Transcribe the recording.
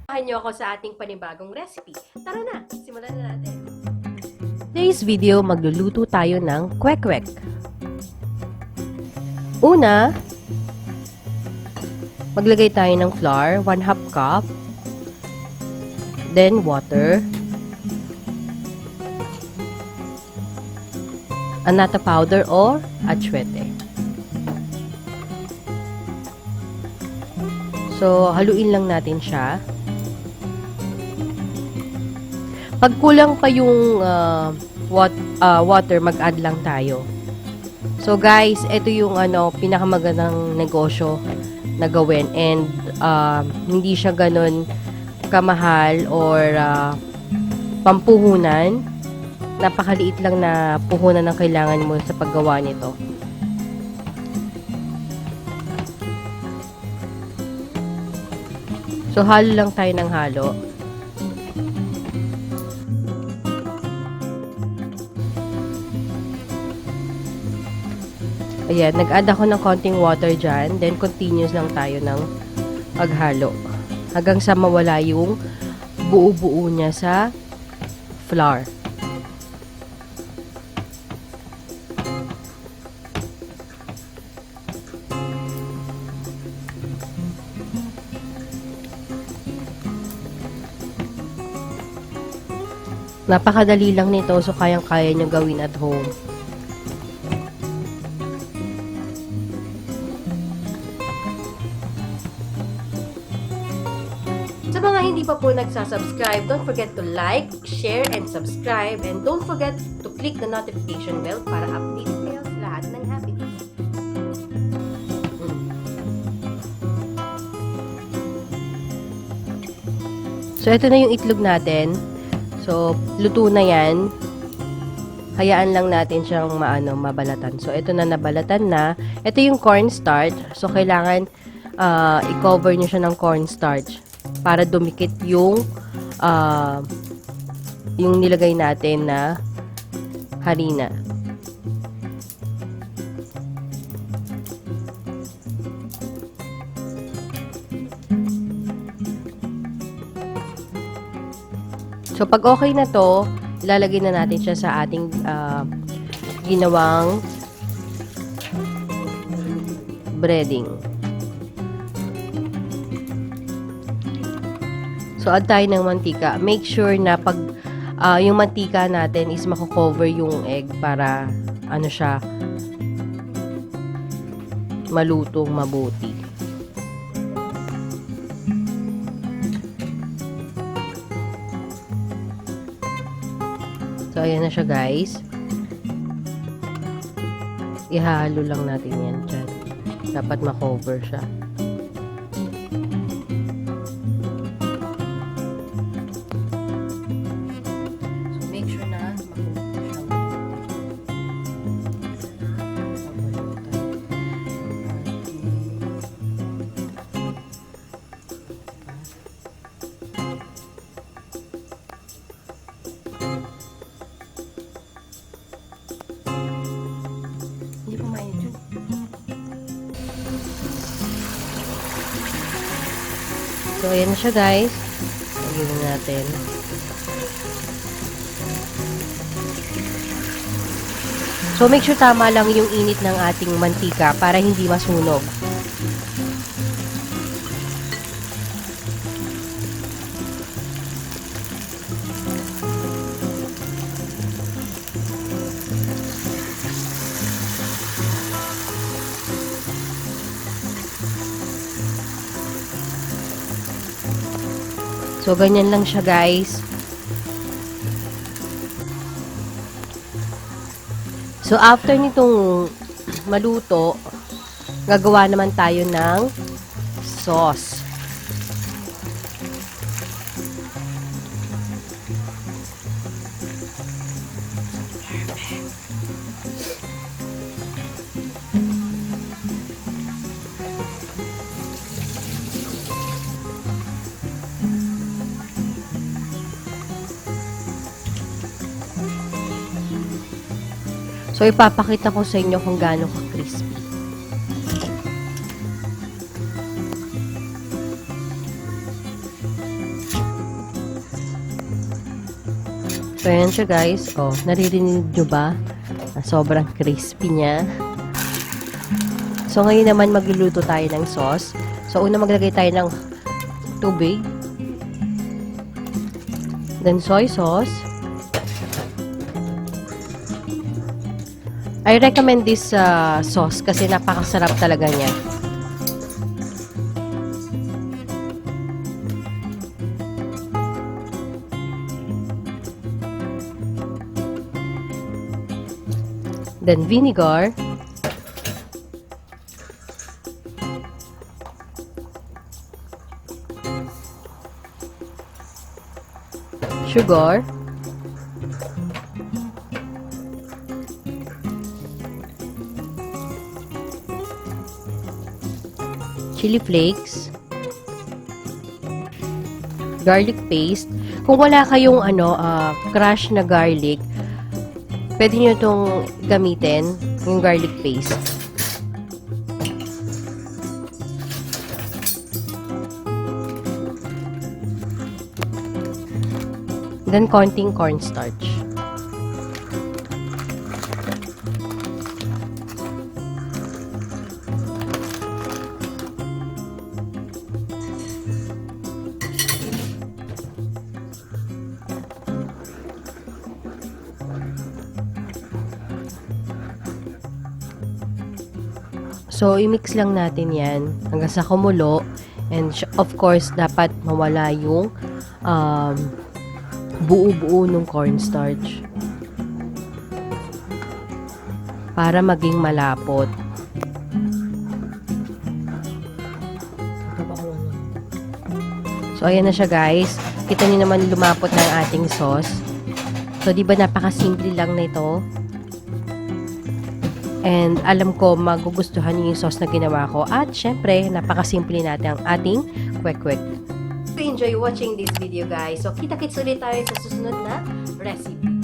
Samahan niyo ako sa ating panibagong recipe. Tara na, simulan na natin. Today's video, magluluto tayo ng kwek kwek. Una, maglagay tayo ng flour, 1/2 cup. Then water. Anato powder or achuete. So, haluin lang natin siya. Pag kulang pa yung water, mag-add lang tayo. So guys, ito yung pinakamagandang negosyo na gawin, and hindi siya ganun kamahal or pampuhunan. Napakaliit lang na puhunan ang kailangan mo sa paggawa nito. So halo lang tayo ng halo. Ayan, nag-add ako ng konting water dyan. Then, continuous lang tayo ng paghalo. Hanggang sa mawala yung buo-buo niya sa flour. Napakadali lang nito, so kayang-kaya nyo gawin at home. Sa mga hindi pa po nagsasubscribe, don't forget to like, share, and subscribe. And don't forget to click the notification bell para update kayo sa lahat ng happenings. So, ito na yung itlog natin. So, luto na yan. Hayaan lang natin siyang mabalatan. So, ito na nabalatan na. Ito yung cornstarch. So, kailangan i-cover nyo siya ng cornstarch para dumikit yung nilagay natin na harina. So, pag okay na to, ilalagay na natin siya sa ating ginawang breading. So, add tayo ng mantika. Make sure na pag yung mantika natin is mako-cover yung egg para siya malutong mabuti. So, ayan na siya guys. Ihalo lang natin yan dyan. Dapat ma-cover siya. So, make sure na ma-cover siya. So, ayan na siya guys. Lagyan natin. So, make sure tama lang yung init ng ating mantika para hindi masunog. So, ganyan lang siya guys. So, after nitong maluto, gagawa naman tayo ng sauce. So, ipapakita ko sa inyo kung gaano ka-crispy. So, ayan siya guys. Oh, naririnig nyo ba? Sobrang crispy niya. So, ngayon naman magluluto tayo ng sauce. So, una maglagay tayo ng tubig. Then, soy sauce. I recommend this sauce kasi napakasarap talaga niya. Then, vinegar. Sugar. Chili flakes. Garlic paste. Kung wala kayong crush na garlic, pwede nyo itong gamitin, yung garlic paste. Then, konting cornstarch. So, i-mix lang natin yan hanggang sa kumulo. And, of course, dapat mawala yung buo-buo ng cornstarch para maging malapot. So, ayan na siya guys. Kita niyo naman lumapot na ang ating sauce. So, di ba napakasimple lang na ito? And alam ko magugustuhan niyo yung sauce na ginawa ko. At syempre, napakasimple natin ang ating kwek-kwek. Enjoy watching this video guys. So, kita-kits ulit tayo sa susunod na recipe.